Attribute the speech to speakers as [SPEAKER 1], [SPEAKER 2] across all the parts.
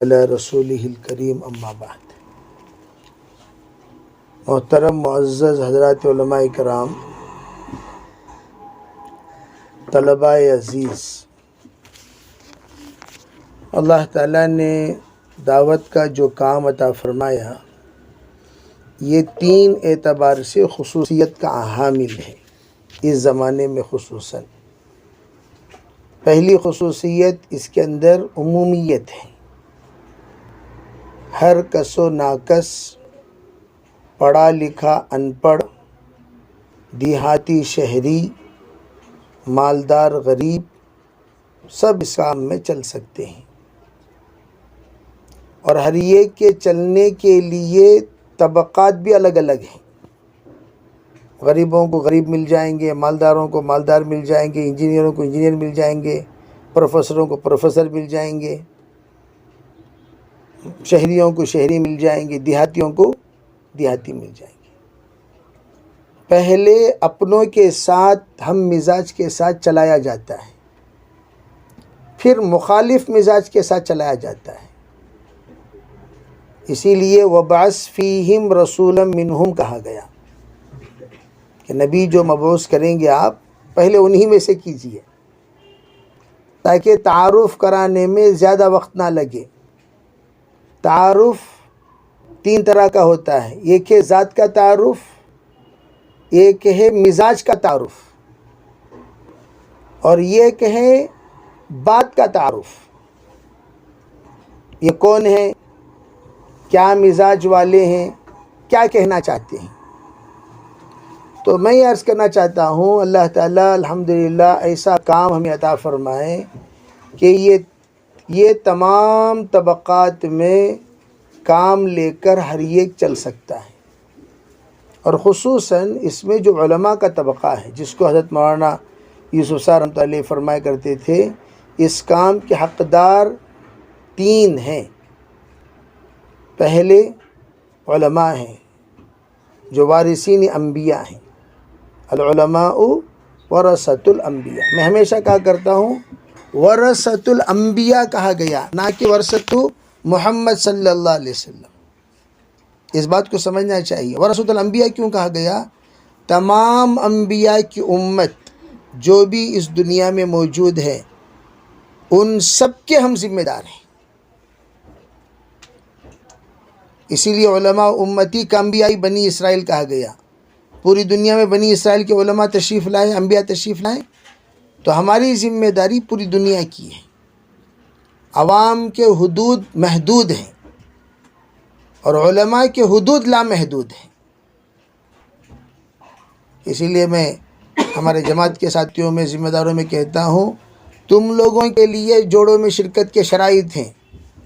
[SPEAKER 1] علی رسولہ الکریم اما بعد۔ محترم معزز حضرات علماء کرام، طلباء عزیز، اللہ تعالیٰ نے دعوت کا جو کام عطا فرمایا یہ تین اعتبار سے خصوصیت کا حامل ہے اس زمانے میں خصوصاً۔ پہلی خصوصیت اس کے اندر عمومیت ہے، ہر کس و ناکس، پڑھا لکھا ان پڑھ، دیہاتی شہری، مالدار غریب، سب اس کام میں چل سکتے ہیں، اور ہر ایک کے چلنے کے لیے طبقات بھی الگ الگ ہیں۔ غریبوں کو غریب مل جائیں گے، مالداروں کو مالدار مل جائیں گے، انجینئروں کو انجینئر مل جائیں گے، پروفیسروں کو پروفیسر مل جائیں گے، شہریوں کو شہری مل جائیں گے، دیہاتیوں کو دیہاتی مل جائیں گے۔ پہلے اپنوں کے ساتھ ہم مزاج کے ساتھ چلایا جاتا ہے، پھر مخالف مزاج کے ساتھ چلایا جاتا ہے۔ اسی لیے وَبَعَثْ فِيهِمْ رَسُولًا مِّنْهُمْ کہا گیا کہ نبی جو مبعوث کریں گے آپ پہلے انہی میں سے کیجئے، تاکہ تعارف کرانے میں زیادہ وقت نہ لگے۔ تعارف تین طرح کا ہوتا ہے، ایک ہے ذات کا تعارف، ایک ہے مزاج کا تعارف، اور ایک ہے بات کا تعارف۔ یہ کون ہے، کیا مزاج والے ہیں، کیا کہنا چاہتے ہیں۔ تو میں یہ عرض کرنا چاہتا ہوں، اللہ تعالیٰ الحمدللہ ایسا کام ہمیں عطا فرمائے کہ یہ تمام طبقات میں کام لے کر ہر ایک چل سکتا ہے، اور خصوصاً اس میں جو علماء کا طبقہ ہے، جس کو حضرت مولانا یوسف صاحب رحمۃ اللہ علیہ فرمایا کرتے تھے، اس کام کے حقدار تین ہیں۔ پہلے علماء ہیں جو وارثین انبیاء ہیں، العلماء ورثۃ الانبیاء۔ میں ہمیشہ کہا کرتا ہوں ورثۃ الانبیاء کہا گیا، نہ کہ ورثۃ محمد صلی اللہ علیہ وسلم۔ اس بات کو سمجھنا چاہیے۔ ورثۃ الانبیاء کیوں کہا گیا؟ تمام انبیاء کی امت جو بھی اس دنیا میں موجود ہے، ان سب کے ہم ذمہ دار ہیں۔ اسی لیے علماء امتی کا انبیاء بنی اسرائیل کہا گیا۔ پوری دنیا میں بنی اسرائیل کے علماء تشریف لائے، انبیاء تشریف لائیں، تو ہماری ذمہ داری پوری دنیا کی ہے۔ عوام کے حدود محدود ہیں اور علماء کے حدود لامحدود ہیں۔ اسی لیے میں ہمارے جماعت کے ساتھیوں میں، ذمہ داروں میں کہتا ہوں، تم لوگوں کے لیے جوڑوں میں شرکت کے شرائط ہیں،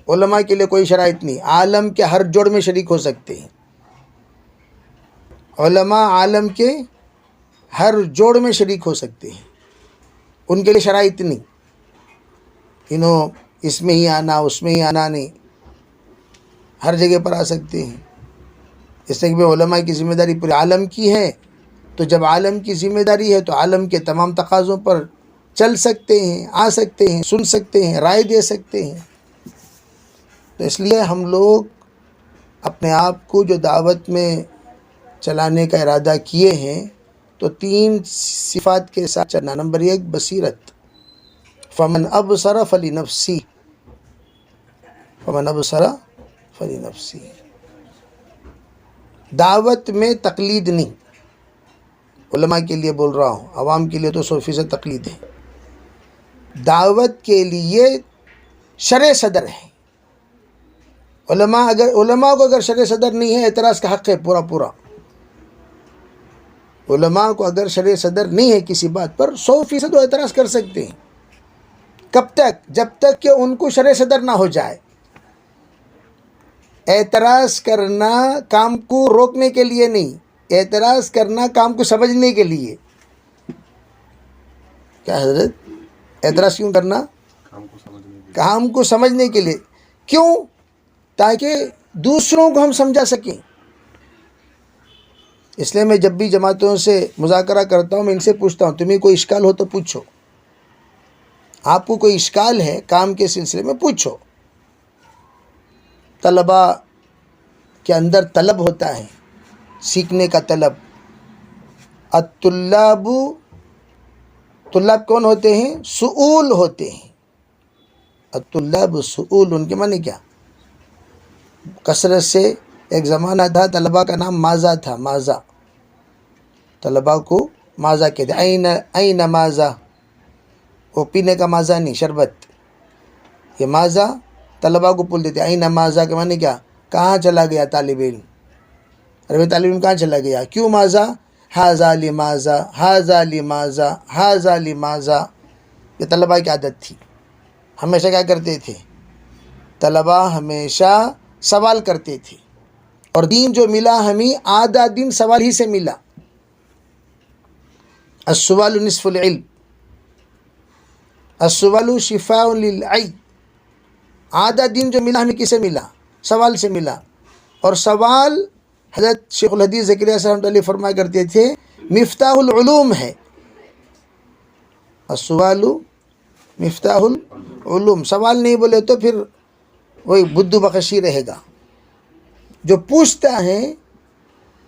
[SPEAKER 1] علماء کے لیے کوئی شرائط نہیں۔ عالم کے ہر جوڑ میں شریک ہو سکتے ہیں، علماء عالم کے ہر جوڑ میں شریک ہو سکتے ہیں، ان کے لیے شرائط نہیں، انہوں اس میں ہی آنا اس میں ہی آنا نہیں، ہر جگہ پر آ سکتے ہیں۔ اس لیے کہ علماء کی ذمہ داری پورے عالم کی ہے، تو جب عالم کی ذمہ داری ہے تو عالم کے تمام تقاضوں پر چل سکتے ہیں، آ سکتے ہیں، سن سکتے ہیں، رائے دے سکتے ہیں۔ تو اس لیے ہم لوگ اپنے آپ کو جو دعوت میں چلانے کا ارادہ کیے ہیں، تو تین صفات کے ساتھ چلنا۔ نمبر ایک، بصیرت، فمن ابصر فلنفسی، فمن ابصر فلنفسی۔ دعوت میں تقلید نہیں، علماء کے لیے بول رہا ہوں، عوام کے لیے تو 100% تقلید ہے۔ دعوت کے لیے شرع صدر ہے۔ علماء کو اگر شرع صدر نہیں ہے، اعتراض کا حق ہے پورا پورا۔ علماء کو اگر شرع صدر نہیں ہے کسی بات پر، 100% وہ اعتراض کر سکتے ہیں۔ کب تک؟ جب تک کہ ان کو شرع صدر نہ ہو جائے۔ اعتراض کرنا کام کو روکنے کے لیے نہیں، اعتراض کرنا کام کو سمجھنے کے لیے۔ کیا حضرت؟ اعتراض کیوں کرنا؟ کام کو سمجھنے کے لیے۔ کیوں؟ تاکہ دوسروں کو ہم سمجھا سکیں۔ اس لیے میں جب بھی جماعتوں سے مذاکرہ کرتا ہوں، میں ان سے پوچھتا ہوں، تمہیں کوئی اشکال ہو تو پوچھو، آپ کو کوئی اشکال ہے کام کے سلسلے میں پوچھو۔ طلبا کے اندر طلب ہوتا ہے، سیکھنے کا طلب. الطلاب، طلاب کون ہوتے ہیں؟ سؤول ہوتے ہیں. الطلاب سؤول، ان کے معنی کیا؟ کثرت سے ایک زمانہ تھا طلبا کا نام مازا تھا. مازا، طلبا کو مازا کہتے. این مازا، وہ پینے کا مازا نہیں، شربت. یہ مازا طلبا کو بولتے تھے. این مازا کے معنی کیا؟ کہاں چلا گیا طالب علم؟ ارے طالب علم کہاں چلا گیا؟ کیوں مازا؟ ہاذا لمازا، ہاذا لمازا، ہاذا لمازا. یہ طلبا کی عادت تھی. ہمیشہ کیا کرتے تھے؟ طلبا ہمیشہ سوال کرتے تھے. اور دین جو ملا ہمیں، آدھا دین سوال ہی سے ملا. السوال نصف العلم، السوال شفاء للعی. آدھا دین جو ملا ہمیں کسے ملا؟ سوال سے ملا. اور سوال حضرت شیخ الحدیث زکریا صاحب رحمۃ اللہ علیہ فرمایا کرتے تھے مفتاح العلوم ہے. السوال مفتاح العلوم. سوال نہیں بولے تو پھر وہی بدھو بخشی رہے گا. جو پوچھتا ہے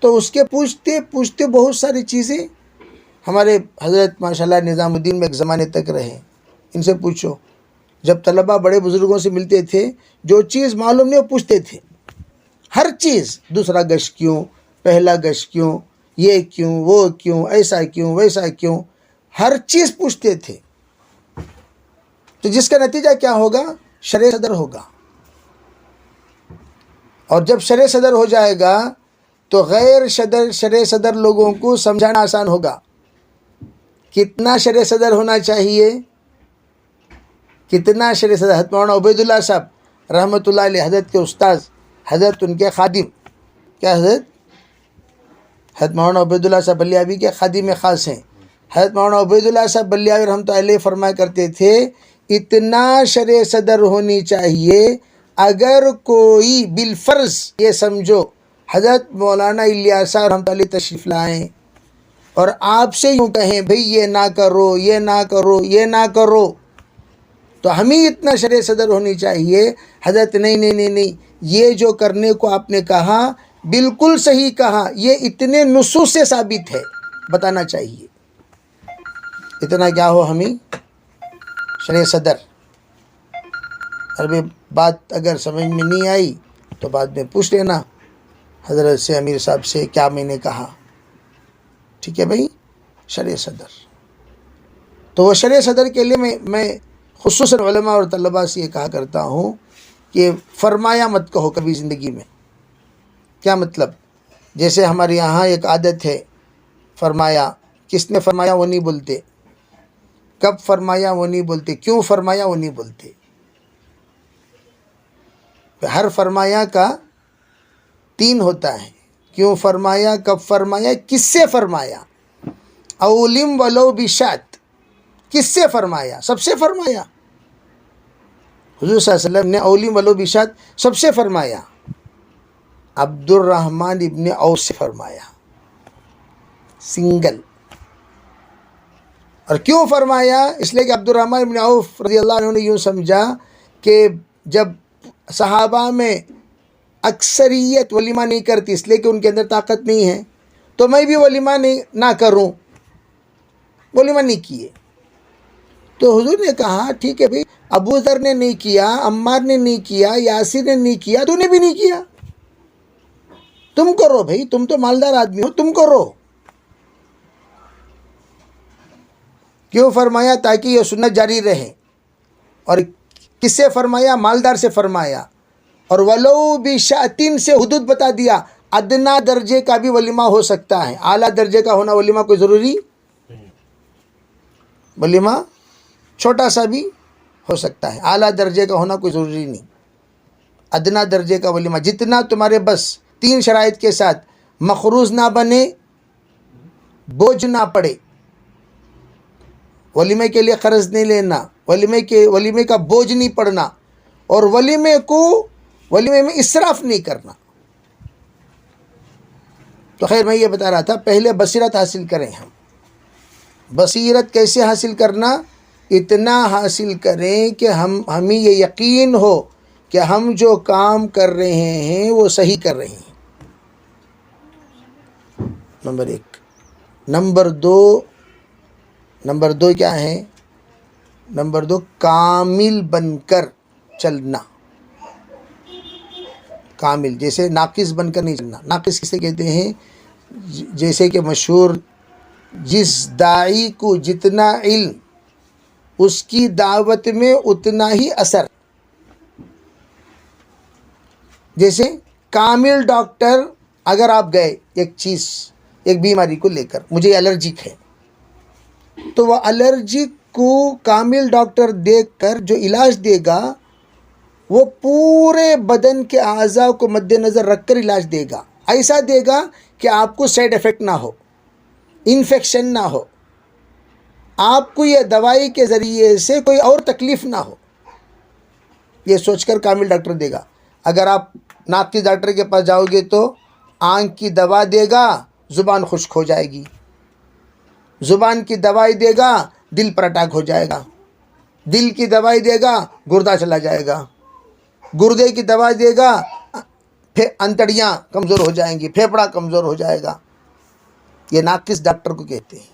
[SPEAKER 1] تو اس کے پوچھتے پوچھتے بہت ساری چیزیں. ہمارے حضرت ماشاءاللہ نظام الدین میں ایک زمانے تک رہے. ان سے پوچھو، جب طلبا بڑے بزرگوں سے ملتے تھے، جو چیز معلوم نہیں وہ پوچھتے تھے. ہر چیز، دوسرا گش کیوں، پہلا گش کیوں، یہ کیوں، وہ کیوں، ایسا کیوں، ویسا کیوں، ہر چیز پوچھتے تھے. تو جس کا نتیجہ کیا ہوگا؟ شرع صدر ہوگا. اور جب شرع صدر ہو جائے گا تو غیر شرع صدر لوگوں کو سمجھانا آسان ہوگا. کتنا شرع صدر ہونا چاہیے؟ کتنا شرع صدر؟ حضرت مولانا عبید اللہ صاحب رحمۃ اللہ علیہ، حضرت کے استاذ، حضرت ان کے خادم. کیا حضرت مولانا عبید اللہ صاحب بلیابی کے خادم خاص ہیں. حضرت مولانا عبید اللہ صاحب بلیابی رحمۃ اللہ علیہ فرمایا کرتے تھے اتنا شرع صدر ہونی چاہیے اگر کوئی بالفرض یہ سمجھو حضرت مولانا الیاس صاحب رحمۃ اللہ علیہ تشریف لائیں اور آپ سے یوں کہیں بھئی یہ نہ کرو، یہ نہ کرو، یہ نہ کرو، تو ہمیں اتنا شرع صدر ہونی چاہیے حضرت نہیں نہیں نہیں نہیں، یہ جو کرنے کو آپ نے کہا بالکل صحیح کہا، یہ اتنے نصوص سے ثابت ہے، بتانا چاہیے. اتنا کیا ہو ہمیں شرع صدر. عربی بات اگر سمجھ میں نہیں آئی تو بعد میں پوچھ لینا حضرت سے، امیر صاحب سے، کیا میں نے کہا. ٹھیک ہے بھائی. شرع صدر، تو وہ شرع صدر کے لیے میں خصوصاً علماء اور طلباء سے یہ کہا کرتا ہوں کہ فرمایا مت کہو کبھی زندگی میں. کیا مطلب؟ جیسے ہمارے یہاں ایک عادت ہے، فرمایا، کس نے فرمایا وہ نہیں بولتے، کب فرمایا وہ نہیں بولتے، کیوں فرمایا وہ نہیں بولتے. ہر فرمایا کا 3 ہوتا ہے. کیوں فرمایا، کب فرمایا، کس سے فرمایا. اولم ولو بشات، کس سے فرمایا؟ سب سے فرمایا. حضور صلی اللہ علیہ وسلم نے اولم ولو بشات سب سے فرمایا. عبد الرحمن ابن عوف سے فرمایا، سنگل. اور کیوں فرمایا؟ اس لیے کہ عبد الرحمن ابن عوف رضی اللہ عنہ نے یوں سمجھا کہ جب صحابہ میں اکثریت ولیمہ نہیں کرتی اس لیے کہ ان کے اندر طاقت نہیں ہے، تو میں بھی ولیمہ نہ کروں، ولیمہ نہیں کیے. تو حضور نے کہا ٹھیک ہے بھائی، ابو ذر نے نہیں کیا، عمار نے نہیں کیا، یاسر نے نہیں کیا، تو نے بھی نہیں کیا. تم کرو بھائی، تم تو مالدار آدمی ہو، تم کرو. کیوں فرمایا؟ تاکہ یہ سنت جاری رہے. اور کس سے فرمایا؟ مالدار سے فرمایا. اور ولو بشاتین سے حدود بتا دیا، ادنا درجے کا بھی ولیمہ ہو سکتا ہے، اعلیٰ درجے کا ہونا ولیمہ کوئی ضروری؟ ولیمہ چھوٹا سا بھی ہو سکتا ہے، اعلیٰ درجے کا ہونا کوئی ضروری نہیں. ادنا درجے کا ولیمہ جتنا تمہارے بس، 3 شرائط کے ساتھ: مخروض نہ بنے، بوجھ نہ پڑے، ولیمے کے لیے قرض نہیں لینا، ولیمے کا بوجھ نہیں پڑنا، اور ولیمے میں اسراف نہیں کرنا. تو خیر میں یہ بتا رہا تھا، پہلے بصیرت حاصل کریں. ہم بصیرت کیسے حاصل کرنا؟ اتنا حاصل کریں کہ ہمیں یہ یقین ہو کہ ہم جو کام کر رہے ہیں وہ صحیح کر رہے ہیں. نمبر 1. نمبر دو کیا ہے؟ نمبر 2 کامل بن کر چلنا. کامل جیسے ناقص بن کر نہیں چلنا. ناقص کسے کہتے ہیں؟ جیسے کہ مشہور، جس داعی کو جتنا علم اس کی دعوت میں اتنا ہی اثر. جیسے کامل ڈاکٹر اگر آپ گئے ایک بیماری کو لے کر، مجھے الرجک ہے، تو وہ الرجک کو کامل ڈاکٹر دیکھ کر جو علاج دے گا وہ پورے بدن کے اعضاء کو مد نظر رکھ کر علاج دے گا. ایسا دے گا کہ آپ کو سائیڈ افیکٹ نہ ہو، انفیکشن نہ ہو، آپ کو یہ دوائی کے ذریعے سے کوئی اور تکلیف نہ ہو. یہ سوچ کر کامل ڈاکٹر دے گا. اگر آپ ناقص ڈاکٹر کے پاس جاؤ گے تو آنکھ کی دوا دے گا، زبان خشک ہو جائے گی. زبان کی دوائی دے گا، دل پر اٹیک ہو جائے گا. دل کی دوائی دے گا، گردہ چلا جائے گا. گردے کی دوائی دے گا، انتڑیاں کمزور ہو جائیں گی، پھیپھڑا کمزور ہو جائے گا. یہ ناقص ڈاکٹر کو کہتے ہیں.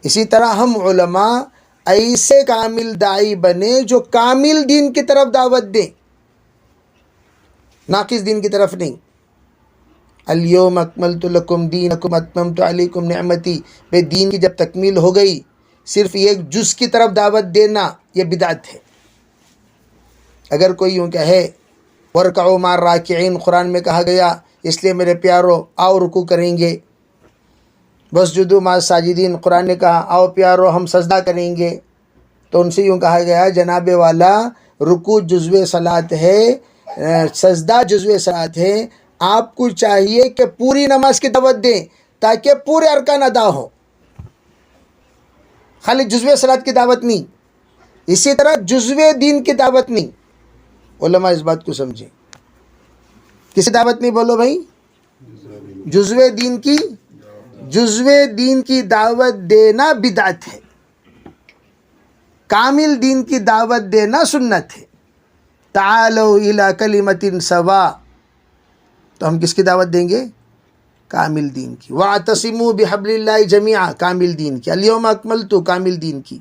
[SPEAKER 1] اسی طرح ہم علماء ایسے کامل داعی بنے جو کامل دین کی طرف دعوت دیں، ناقص دین کی طرف نہیں. الیوم اکملت لکم دینکم اتممت علیکم نعمتی. بے دین کی جب تکمیل ہو گئی، صرف ایک جز کی طرف دعوت دینا یہ بدعت ہے. اگر کوئی یوں کہے وَرْكَعُوا مَعَ الرَّاكِعِينَ قرآن میں کہا گیا، اس لیے میرے پیارو آؤ رکوع کریں گے. وَاسْجُدُوا مَعَ السَّاجِدِينَ قرآن نے کہا آؤ پیارو ہم سجدہ کریں گے. تو ان سے یوں کہا گیا جناب والا، رکوع جزو صلاۃ ہے، سجدہ جزو صلاۃ ہے. آپ کو چاہیے کہ پوری نماز کی دعوت دیں تاکہ پورے ارکان ادا ہوں، خالی جزو صلاۃ کی دعوت نہیں. اسی طرح جزو دین کی دعوت نہیں. علماء اس بات کو سمجھیں. کسی دعوت نہیں بولو بھائی؟ جزو دین کی دعوت دینا بدعت ہے. کامل دین کی دعوت دینا سنت ہے. تعالوا الی کلمۃ سواء، تو ہم کس کی دعوت دیں گے؟ کامل دین کی. واعتصموا بحبل اللہ جمیعا، کامل دین کی. الیوم اکملت، کامل دین کی.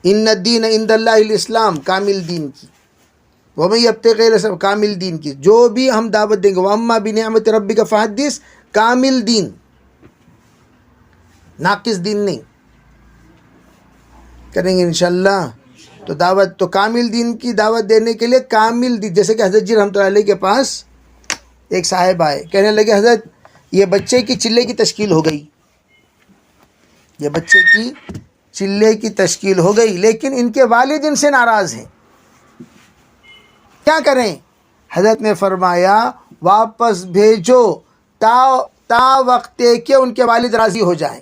[SPEAKER 1] ان الدین عند اللہ الاسلام، کامل دین کی. ومن یبتغی غیر الاسلام، کامل دین کی. جو بھی ہم دعوت دیں گے واما بنعمت ربک فحدث، کامل دین، ناقص دین نہیں. کریں گے انشاءاللہ. تو دعوت تو کامل دین کی دعوت دینے کے لیے کامل دین. جیسے کہ حضرت جی رحمۃ اللہ علیہ کے پاس ایک صاحب آئے، کہنے لگے حضرت یہ بچے کی چلے کی تشکیل ہو گئی، یہ بچے کی چلے کی تشکیل ہو گئی، لیکن ان کے والد ان سے ناراض ہیں، کیا کریں؟ حضرت نے فرمایا واپس بھیجو تا وقت کہ ان کے والد راضی ہو جائیں.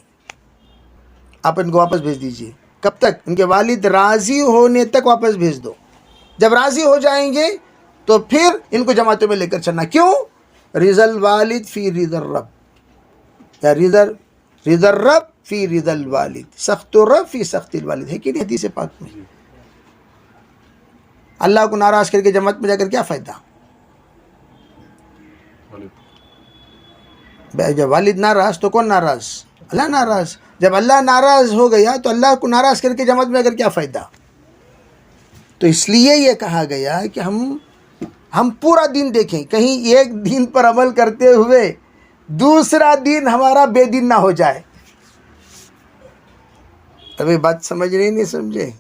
[SPEAKER 1] آپ ان کو واپس بھیج دیجئے. کب تک؟ ان کے والد راضی ہونے تک واپس بھیج دو. جب راضی ہو جائیں گے تو پھر ان کو جماعتوں میں لے کر چلنا. کیوں؟ رضا الوالد فی رضا الرب، یا رضا الرب فی رضا الوالد، سخط الرب فی سخط الوالد، ہے کہ نہیں حدیث پاک میں؟ اللہ کو ناراض کر کے جماعت میں جا کر کیا فائدہ؟ جب والد ناراض تو کون ناراض؟ اللہ ناراض. جب اللہ ناراض ہو گیا تو اللہ کو ناراض کر کے جماعت میں اگر کیا فائدہ؟ تو اس لیے یہ کہا گیا کہ ہم پورا دین دیکھیں، کہیں ایک دین پر عمل کرتے ہوئے دوسرا دین ہمارا بے دین نہ ہو جائے. ابھی بات سمجھ رہے نہیں سمجھے؟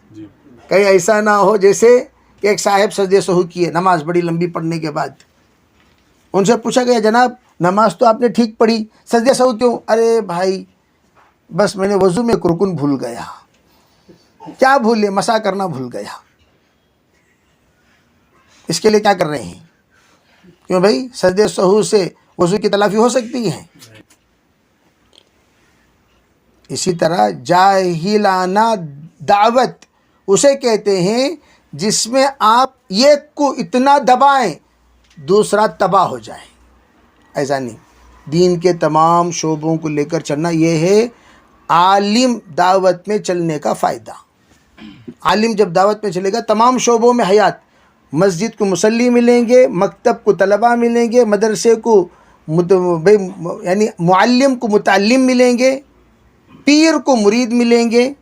[SPEAKER 1] کہیں ایسا نہ ہو جیسے کہ ایک صاحب سجدے سہو کیے نماز بڑی لمبی پڑھنے کے بعد. ان سے پوچھا گیا جناب نماز تو آپ نے ٹھیک پڑھی، سجدے سہو کیوں؟ ارے بھائی بس میں نے وضو میں رکن بھول گیا. کیا بھولے؟ مسا کرنا بھول گیا. اس کے لیے کیا کر رہے ہیں؟ کیوں بھائی؟ سجدے سہو سے وضو کی تلافی ہو سکتی ہے. اسی طرح جاہلانہ دعوت اسے کہتے ہیں جس میں آپ ایک کو اتنا دبائیں دوسرا تباہ ہو جائے. ایسا نہیں. دین کے تمام شعبوں کو لے کر چلنا، یہ ہے عالم دعوت میں چلنے کا فائدہ. عالم جب دعوت میں چلے گا تمام شعبوں میں حیات، مسجد کو مصلی ملیں گے، مکتب کو طلباء ملیں گے، مدرسے کو یعنی معلم کو متعلم ملیں گے، پیر کو مرید ملیں گے،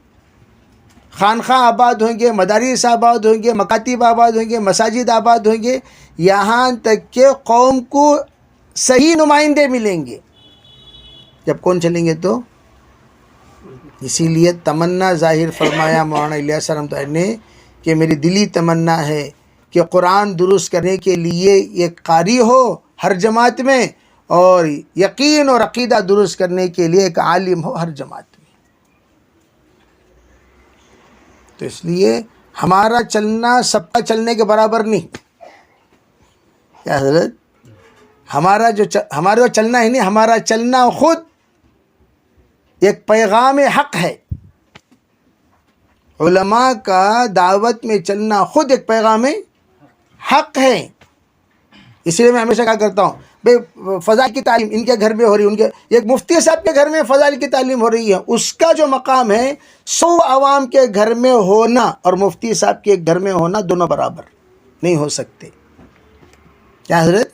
[SPEAKER 1] خانخواہ آباد ہوں گے، مدارس آباد ہوں گے، مکاتب آباد ہوں گے، مساجد آباد ہوں گے، یہاں تک کہ قوم کو صحیح نمائندے ملیں گے جب کون چلیں گے تو. اسی لیے تمنا ظاہر فرمایا مولانا الیاس رحمۃ اللہ نے کہ میری دلی تمنا ہے کہ قرآن درست کرنے کے لیے ایک قاری ہو ہر جماعت میں، اور یقین اور عقیدہ درست کرنے کے لیے ایک عالم ہو ہر جماعت میں. تو اس لیے ہمارا چلنا سب کا چلنے کے برابر نہیں. کیا حضرت؟ ہمارا جو چلنا ہے نہیں، ہمارا چلنا خود ایک پیغام حق ہے. علماء کا دعوت میں چلنا خود ایک پیغام حق ہے. اس لیے میں ہمیشہ کہا کرتا ہوں بھئی فضائل کی تعلیم ان کے گھر میں ہو رہی ہے، ان کے ایک مفتی صاحب کے گھر میں فضائل کی تعلیم ہو رہی ہے، اس کا جو مقام ہے 100 عوام کے گھر میں ہونا اور مفتی صاحب کے گھر میں ہونا دونوں برابر نہیں ہو سکتے. کیا حضرت؟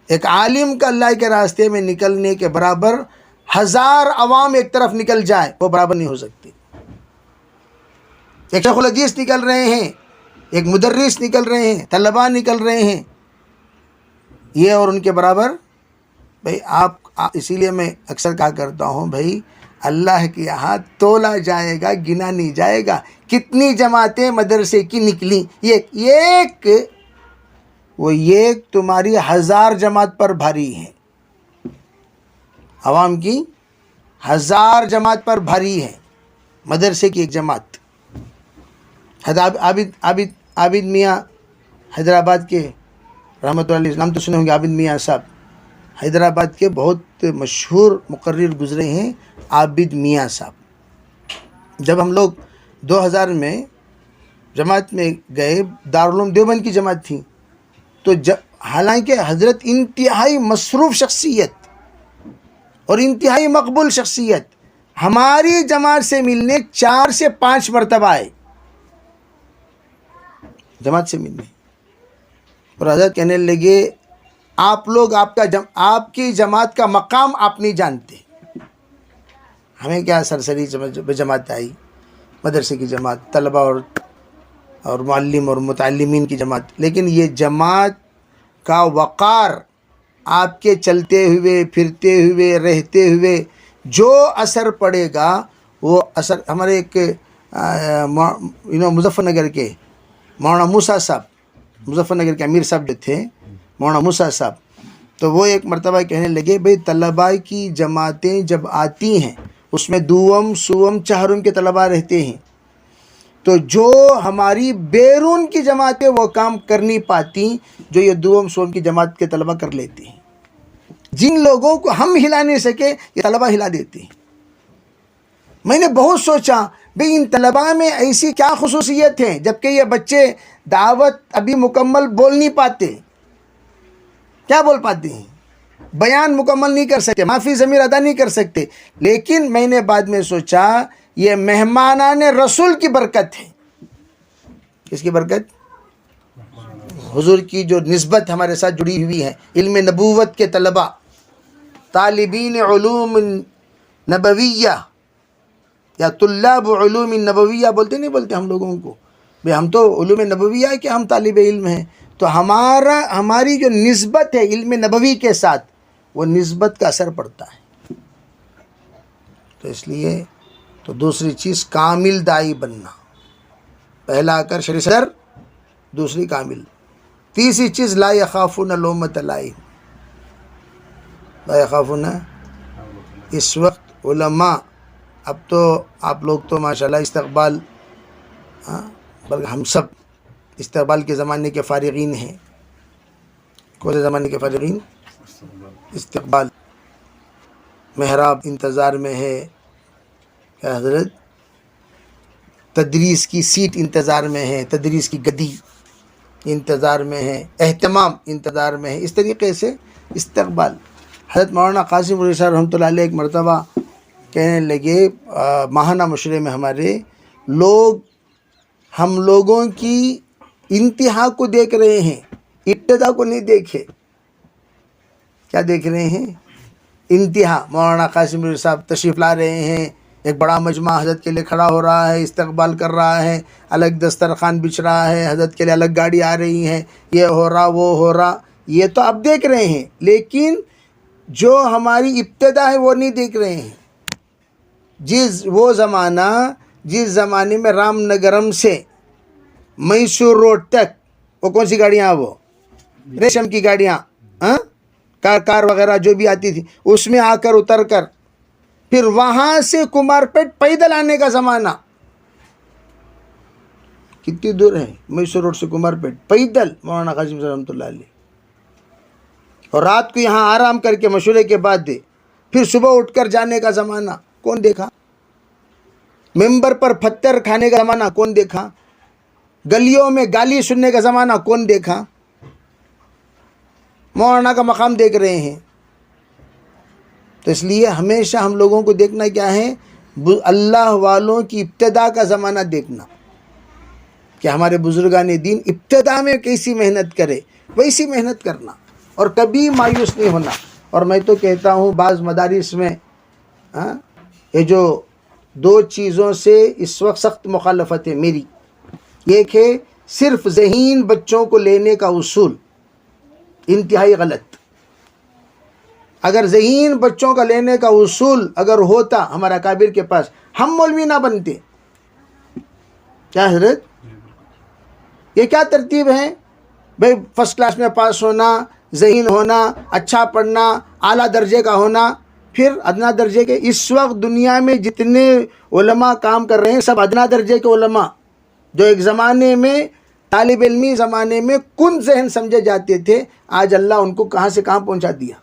[SPEAKER 1] ایک عالم کا اللہ کے راستے میں نکلنے کے برابر 1000 عوام ایک طرف نکل جائے وہ برابر نہیں ہو سکتے. ایک شیخ الحدیث نکل رہے ہیں، ایک مدرس نکل رہے ہیں، طلباء نکل رہے ہیں، یہ اور ان کے برابر بھئی آپ. اسی لیے میں اکثر کہا کرتا ہوں بھئی اللہ کے یہاں تولا جائے گا، گنا نہیں جائے گا. کتنی جماعتیں مدرسے کی نکلیں، ایک تمہاری 1000 جماعت پر بھاری ہے. عوام کی 1000 جماعت پر بھاری ہے مدرسے کی ایک جماعت. عابد میاں حیدرآباد کے رحمۃ اللہ علیہ، نام تو سنے ہوں گے، عابد میاں صاحب حیدرآباد کے بہت مشہور مقرر گزرے ہیں عابد میاں صاحب. جب ہم لوگ 2000 میں جماعت میں گئے، دارالعلوم دیوبند کی جماعت تھی، تو حالانکہ حضرت انتہائی مصروف شخصیت اور انتہائی مقبول شخصیت ہماری جماعت سے ملنے 4 سے 5 مرتبہ آئے جماعت سے ملنے، اور حضرت کہنے لگے آپ لوگ آپ کی جماعت کا مقام آپ نہیں جانتے. ہمیں کیا سرسری جماعت آئی، مدرسے کی جماعت، طلباء اور معلم اور متعلمین کی جماعت، لیکن یہ جماعت کا وقار آپ کے چلتے ہوئے پھرتے ہوئے رہتے ہوئے جو اثر پڑے گا وہ اثر. ہمارے ایک مظفر نگر کے مولانا موسیٰ صاحب، مظفر نگر کے امیر صاحب جو تھے مولانا موسیٰ صاحب، تو وہ ایک مرتبہ کہنے لگے بھئی طلباء کی جماعتیں جب آتی ہیں اس میں دوم سوم چہارم کے طلباء رہتے ہیں، تو جو ہماری بیرون کی جماعتیں وہ کام کر نہیں پاتی جو یہ دوم سوم کی جماعت کے طلباء کر لیتے ہیں. جن لوگوں کو ہم ہلا نہیں سکے یہ طلباء ہلا دیتے ہیں. میں نے بہت سوچا بھئی ان طلباء میں ایسی کیا خصوصیت ہے، جبکہ یہ بچے دعوت ابھی مکمل بول نہیں پاتے. کیا بول پاتے ہیں؟ بیان مکمل نہیں کر سکتے، معافی ضمیر ادا نہیں کر سکتے. لیکن میں نے بعد میں سوچا یہ مہمانان رسول کی برکت ہے. کس کی برکت؟ حضور کی جو نسبت ہمارے ساتھ جڑی ہوئی ہے. علم نبوت کے طلباء، طالبین علوم نبویہ یا طلاب علوم نبویہ بولتے نہیں بولتے ہم لوگوں کو، بھئی ہم تو علوم نبویہ ہے کہ ہم طالب علم ہیں. تو ہماری جو نسبت ہے علم نبوی کے ساتھ، وہ نسبت کا اثر پڑتا ہے. تو اس لیے تو دوسری چیز کامل داعی بننا، پہلا کر شریع صدر، دوسری کامل. تیسری چیز لا یخافون لومۃ لائم، لا یخافون. اس وقت علماء، اب تو آپ لوگ تو ماشاءاللہ استقبال، بلکہ ہم سب استقبال کے زمانے کے فارغین ہیں. کون سے زمانے کے فارغین؟ استقبال. محراب انتظار میں ہے کیا حضرت، تدریس کی سیٹ انتظار میں ہے، تدریس کی گدی انتظار میں ہے، اہتمام انتظار میں ہے. اس طریقے سے استقبال. حضرت مولانا قاسم علی صاحب رحمۃ اللہ علیہ ایک مرتبہ کہنے لگے ماہانہ مشورے میں ہمارے لوگ، ہم لوگوں کی انتہا کو دیکھ رہے ہیں، ابتدا کو نہیں دیکھے. کیا دیکھ رہے ہیں؟ انتہا. مولانا قاسم میر صاحب تشریف لا رہے ہیں، ایک بڑا مجمع حضرت کے لیے کھڑا ہو رہا ہے، استقبال کر رہا ہے، الگ دسترخوان بچھ رہا ہے، حضرت کے لیے الگ گاڑی آ رہی ہیں، یہ ہو رہا وہ ہو رہا. یہ تو آپ دیکھ رہے ہیں، لیکن جو ہماری ابتدا ہے وہ نہیں دیکھ رہے ہیں. وہ زمانہ، جس زمانے میں رام نگرم سے میسور روڈ تک وہ کون سی گاڑیاں، وہ ریشم کی گاڑیاں، کار وغیرہ جو بھی آتی تھی، اس میں آ کر اتر کر پھر وہاں سے کمار پیٹ پیدل آنے کا زمانہ. کتنی دور ہے میسور روڈ سے کمار پیٹ پیدل؟ مولانا قاسم صاحب رحمۃ اللہ علیہ. اور رات کو یہاں آرام کر کے مشورے کے بعد پھر صبح اٹھ کر جانے کا زمانہ کون دیکھا؟ ممبر پر پتھر کھانے کا زمانہ کون دیکھا؟ گلیوں میں گالی سننے کا زمانہ کون دیکھا؟ مولانا کا مقام دیکھ رہے ہیں. تو اس لیے ہمیشہ ہم لوگوں کو دیکھنا کیا ہے؟ اللہ والوں کی ابتدا کا زمانہ دیکھنا، کہ ہمارے بزرگان دین ابتدا میں کیسی محنت کرے ویسی محنت کرنا، اور کبھی مایوس نہیں ہونا. اور میں تو کہتا ہوں بعض مدارس میں یہ جو دو چیزوں سے اس وقت سخت مخالفت ہے میری. ایک ہے صرف ذہین بچوں کو لینے کا اصول، انتہائی غلط. اگر ذہین بچوں کا لینے کا اصول اگر ہوتا ہمارا کابر کے پاس، ہم مولوی نہ بنتے. کیا حضرت؟ یہ کیا ترتیب ہے بھئی؟ فرسٹ کلاس میں پاس ہونا، ذہین ہونا، اچھا پڑھنا، اعلیٰ درجے کا ہونا، پھر ادنا درجے کے. اس وقت دنیا میں جتنے علماء کام کر رہے ہیں سب ادنا درجے کے علماء، جو ایک زمانے میں طالب علمی زمانے میں کن ذہن سمجھے جاتے تھے، آج اللہ ان کو کہاں سے کہاں پہنچا دیا.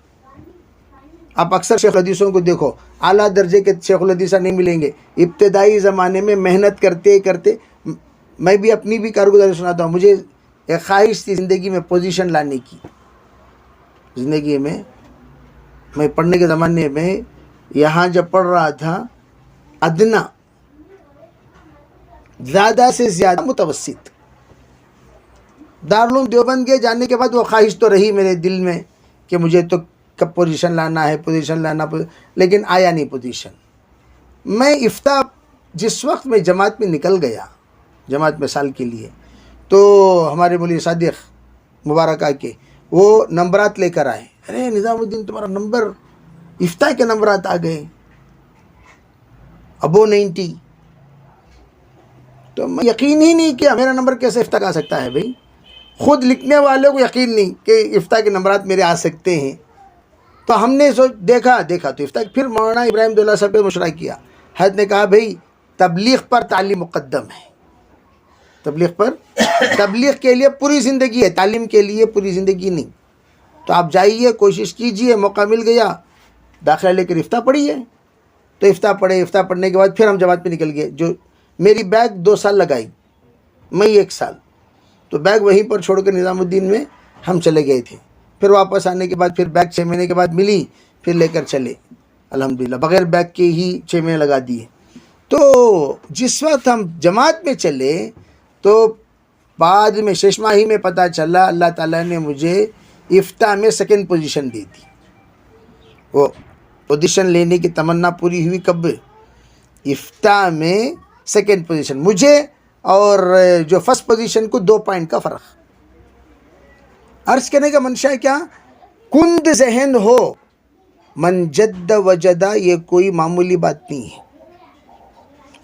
[SPEAKER 1] آپ اکثر شیخ الحدیثوں کو دیکھو، اعلیٰ درجے کے شیخ الحدیثہ نہیں ملیں گے. ابتدائی زمانے میں محنت کرتے کرتے، میں بھی اپنی بھی کارگزاری سناتا ہوں. مجھے ایک خواہش تھی زندگی میں پوزیشن لانے کی. زندگی میں پڑھنے کے زمانے میں یہاں جب پڑھ رہا تھا، ادنا زیادہ سے زیادہ متوسط. دارالعلوم دیوبند کے جانے کے بعد وہ خواہش تو رہی میرے دل میں کہ مجھے تو کب پوزیشن لانا ہے، پوزیشن لانا، لیکن آیا نہیں پوزیشن. میں افتاح جس وقت میں جماعت میں نکل گیا، جماعت میں سال کے لیے، تو ہمارے مولوی صادق مبارکہ کے وہ نمبرات لے کر آئے. ارے نظام الدین تمہارا نمبر، افتاح کے نمبرات آ گئے ابو 90. تو میں یقین ہی نہیں کیا میرا نمبر کیسے افتاح کا آ سکتا ہے بھائی. خود لکھنے والے کو یقین نہیں کہ افتاح کے نمبرات میرے آ سکتے ہیں. تو ہم نے دیکھا تو افتاح. پھر مولانا ابراہیم دولہ صاحب نے مشورہ کیا. حضرت نے کہا بھائی تبلیغ پر تعلیم مقدم ہے. تبلیغ کے لیے پوری زندگی ہے، تعلیم کے لیے پوری زندگی نہیں. تو آپ جائیے، کوشش کیجئے، موقع مل گیا داخلہ لے کر افتاح پڑھیے. تو افتاح پڑھنے کے بعد پھر ہم جماعت پہ نکل گئے. جو میری بیگ 2 سال لگائی، میں 1 سال، تو بیگ وہیں پر چھوڑ کر نظام الدین میں ہم چلے گئے تھے. پھر واپس آنے کے بعد پھر بیگ 6 مہینے کے بعد ملی، پھر لے کر چلے الحمدللہ. بغیر بیگ کے ہی 6 مہینے لگا دیے. تو جس وقت ہم جماعت میں چلے تو بعد میں 6 ماہی میں پتہ چلا اللہ تعالیٰ نے مجھے افتاح میں 2nd پوزیشن دی تھی. وہ پوزیشن لینے کی تمنا پوری ہوئی کب؟ افتاح میں 2nd پوزیشن. مجھے اور جو فرسٹ پوزیشن کو 2 پوائنٹ کا فرق. عرض کرنے کا منشا کیا؟ کند ذہن ہو، من جد وجدہ، یہ کوئی معمولی بات نہیں ہے.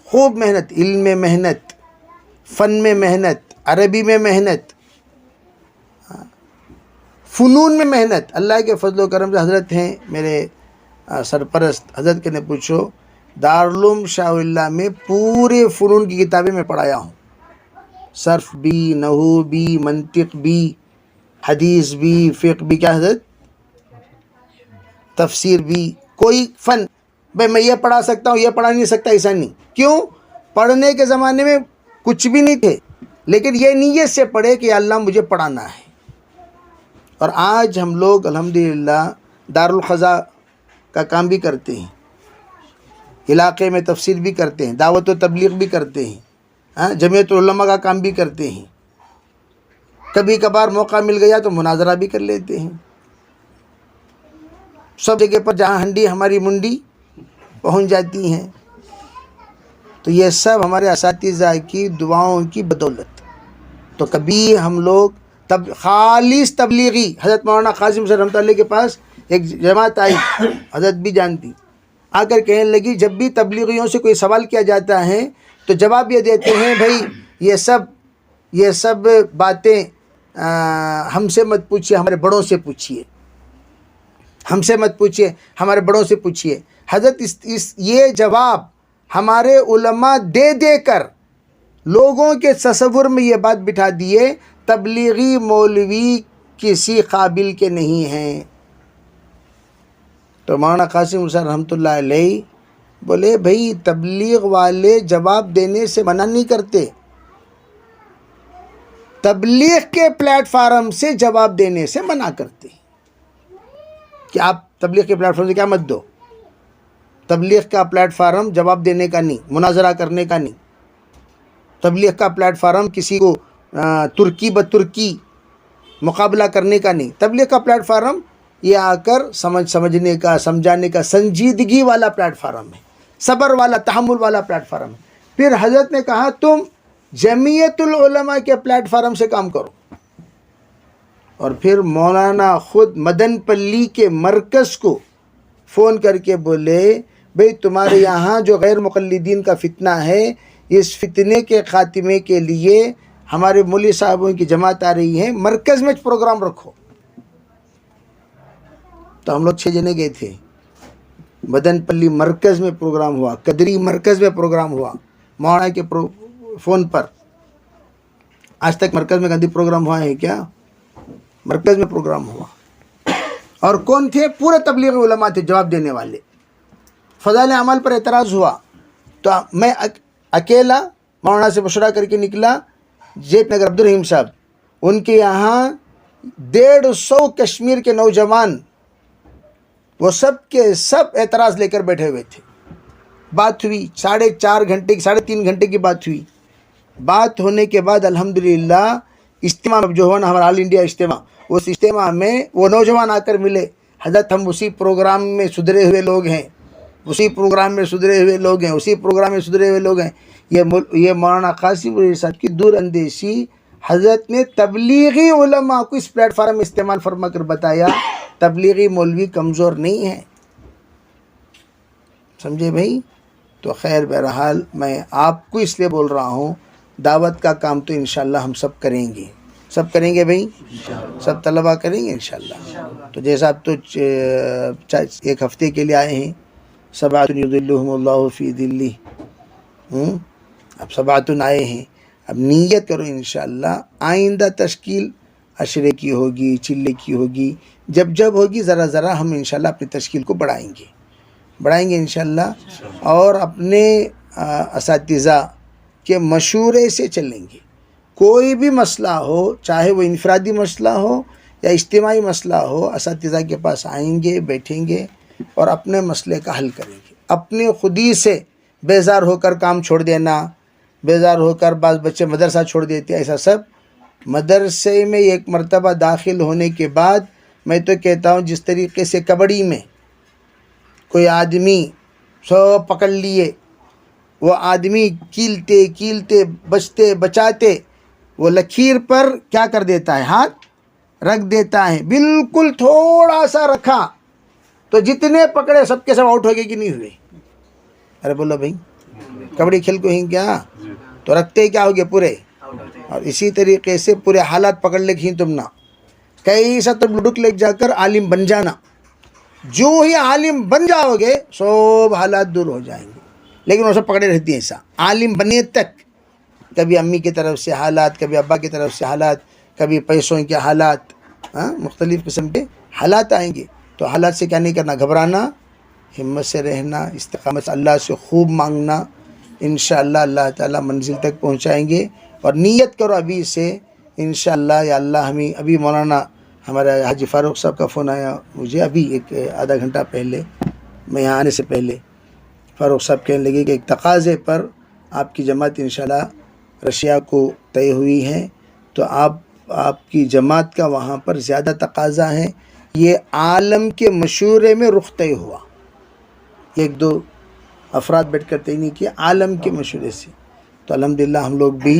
[SPEAKER 1] خوب محنت، علم میں محنت، فن میں محنت، عربی میں محنت، فنون میں محنت. اللہ کے فضل و کرم سے حضرت ہیں میرے سرپرست، حضرت کے نے پوچھو، دارالعلوم شاہ اللہ میں پورے فنون کی کتابیں میں پڑھایا ہوں. صرف بھی، نحو بھی، منطق بھی، حدیث بھی، فقہ بھی. کیا حضرت؟ تفسیر بھی. کوئی فن بھائی میں یہ پڑھا سکتا ہوں، یہ پڑھا نہیں سکتا، ایسا نہیں. کیوں؟ پڑھنے کے زمانے میں کچھ بھی نہیں تھے، لیکن یہ نیت سے پڑھے کہ اللہ مجھے پڑھانا ہے. اور آج ہم لوگ الحمدللہ دارالخضا کا کام بھی کرتے ہیں، علاقے میں تفسیر بھی کرتے ہیں، دعوت و تبلیغ بھی کرتے ہیں، جمعیت العلماء کا کام بھی کرتے ہیں. کبھی کبھار موقع مل گیا تو مناظرہ بھی کر لیتے ہیں. سب جگہ پر جہاں ہنڈی ہماری منڈی پہنچ جاتی ہیں. تو یہ سب ہمارے اساتذہ کی دعاؤں کی بدولت. تو کبھی ہم لوگ خالص تبلیغی، حضرت مولانا قاسم صاحب رحمۃ اللہ کے پاس ایک جماعت آئی، حضرت بھی جانتی، آ کر کہنے لگی جب بھی تبلیغیوں سے کوئی سوال کیا جاتا ہے تو جواب یہ دیتے ہیں بھائی یہ سب باتیں ہم سے مت پوچھیے، ہمارے بڑوں سے پوچھیے، ہم سے مت پوچھیے، ہمارے بڑوں سے پوچھیے. حضرت یہ جواب ہمارے علماء دے دے کر لوگوں کے تصور میں یہ بات بٹھا دیے تبلیغی مولوی کسی قابل کے نہیں ہیں. تو مولانا قاسم صاحب رحمۃ اللہ علیہ بولے بھائی تبلیغ والے جواب دینے سے منع نہیں کرتے، تبلیغ کے پلیٹ فارم سے جواب دینے سے منع کرتے کہ آپ تبلیغ کے پلیٹ فارم سے کیا مت دو. تبلیغ کا پلیٹ فارم جواب دینے کا نہیں، مناظرہ کرنے کا نہیں. تبلیغ کا پلیٹ فارم کسی کو ترکی بترکی مقابلہ کرنے کا نہیں. تبلیغ کا پلیٹ فارم یہ آ کر سمجھنے کا، سمجھانے کا، سنجیدگی والا پلیٹ فارم ہے، صبر والا، تحمل والا پلیٹ فارم ہے. پھر حضرت نے کہا تم جمعیت العلماء کے پلیٹ فارم سے کام کرو. اور پھر مولانا خود مدن پلی کے مرکز کو فون کر کے بولے بھئی تمہارے یہاں جو غیر مقلدین کا فتنہ ہے، اس فتنے کے خاتمے کے لیے ہمارے مولوی صاحبوں کی جماعت آ رہی ہے، مرکز میں پروگرام رکھو. تو ہم لوگ 6 جنے گئے تھے. مدن پلی مرکز میں پروگرام ہوا، قدری مرکز میں پروگرام ہوا، مولانا کے فون پر. آج تک مرکز میں گاندھی پروگرام ہوا ہے کیا؟ مرکز میں پروگرام ہوا. اور کون تھے؟ پورے تبلیغ علماء تھے جواب دینے والے. فضائل اعمال پر اعتراض ہوا تو میں اکیلا مولانا سے مشورہ کر کے نکلا. جیت نگر عبدالرحیم صاحب، ان کے یہاں 150 کشمیر کے نوجوان، وہ سب کے سب اعتراض لے کر بیٹھے ہوئے تھے. بات ہوئی 3.5 گھنٹے کی بات ہوئی. بات ہونے کے بعد الحمدللہ اجتماع جو ہوا نا، ہمارا آل انڈیا اجتماع، اس اجتماع میں وہ نوجوان آ کر ملے. حضرت ہم اسی پروگرام میں سدھرے ہوئے لوگ ہیں، اسی پروگرام میں سدھرے ہوئے لوگ ہیں، اسی پروگرام میں سدھرے ہوئے لوگ ہیں. یہ مولانا قاسم صاحب کی دور اندیشی، حضرت نے تبلیغی علماء کو اس پلیٹ فارم میں استعمال فرما کر بتایا تبلیغی مولوی کمزور نہیں ہے. سمجھے بھائی؟ تو خیر بہرحال میں آپ کو اس لیے بول رہا ہوں، دعوت کا کام تو انشاءاللہ ہم سب کریں گے، سب کریں گے بھائی، سب طلبہ کریں گے انشاءاللہ. تو جیسا آپ تو 1 ہفتے کے لیے آئے ہیں، سبعۃ یظلھم اللہ فی ظلہ، اب سبعۃ آئے ہیں، اب نیت کرو انشاءاللہ آئندہ تشکیل عشرے کی ہوگی، چلے کی ہوگی، جب ہوگی ذرا ذرا ہم انشاءاللہ اپنی تشکیل کو بڑھائیں گے انشاءاللہ. اور اپنے اساتذہ کے مشورے سے چلیں گے. کوئی بھی مسئلہ ہو، چاہے وہ انفرادی مسئلہ ہو یا اجتماعی مسئلہ ہو، اساتذہ کے پاس آئیں گے، بیٹھیں گے اور اپنے مسئلے کا حل کریں گے. اپنے خودی سے بیزار ہو کر کام چھوڑ دینا، بیزار ہو کر بعض بچے مدرسہ چھوڑ دیتے، ایسا سب. مدرسے میں ایک مرتبہ داخل ہونے کے بعد میں تو کہتا ہوں جس طریقے سے کبڈی میں کوئی آدمی سو پکڑ لیے، وہ آدمی کیلتے بچاتے وہ لکیر پر کیا کر دیتا ہے، ہاتھ رکھ دیتا ہے. بالکل تھوڑا سا رکھا تو جتنے پکڑے سب کے سب آؤٹ ہو گئے کہ نہیں ہوئے؟ ارے بولو بھائی، کبڈی کھیل کو ہی کیا تو رکھتے کیا ہو گئے پورے. اور اسی طریقے سے پورے حالات پکڑ لے کہیں تم نہ، کیسا تم ڈک لے جا کر عالم بن جانا. جو ہی عالم بن جاؤ گے سب حالات دور ہو جائیں گے. لیکن وہ سب پکڑے رہتی ہیں ایسا عالم بننے تک. کبھی امی کی طرف سے حالات، کبھی ابا کی طرف سے حالات، کبھی پیسوں کے حالات، مختلف قسم کے حالات آئیں گے. تو حالات سے کیا نہیں کرنا، گھبرانا، ہمت سے رہنا، استقامت سے اللہ سے خوب مانگنا. انشاءاللہ اللہ تعالیٰ منزل تک پہنچائیں گے. اور نیت کرو ابھی سے انشاءاللہ، یا اللہ ہمیں ابھی مولانا ہمارا حاجی فاروق صاحب کا فون آیا مجھے ابھی ایک آدھا گھنٹہ پہلے، میں یہاں آنے سے پہلے. فاروق صاحب کہنے لگے کہ ایک تقاضے پر آپ کی جماعت انشاءاللہ رشیا کو طے ہوئی ہے، تو آپ آپ کی جماعت کا وہاں پر زیادہ تقاضا ہے. یہ عالم کے مشورے میں رخ طے ہوا، ایک دو افراد بیٹھ کر طے نہیں کیا، عالم کے مشورے سے. تو الحمدللہ ہم لوگ بھی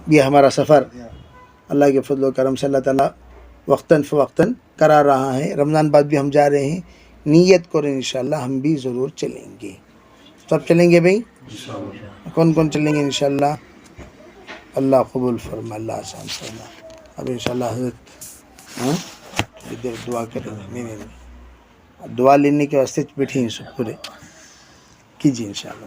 [SPEAKER 1] یہ ہمارا سفر اللہ کے فضل و کرم سے اللہ تعالیٰ وقتاً فوقتاً کرا رہا ہے. رمضان بعد بھی ہم جا رہے ہیں، نیت کریں انشاءاللہ ہم بھی ضرور چلیں گے. سب چلیں گے بھائی؟ کون کون چلیں گے انشاءاللہ؟ اللہ قبول فرما، اللہ آسان فرما. اب انشاءاللہ حضرت تھوڑی دیر دعا کریں گے. نہیں دعا لینے کے واسطے بیٹھے ہیں سب پورے کیجیے انشاءاللہ.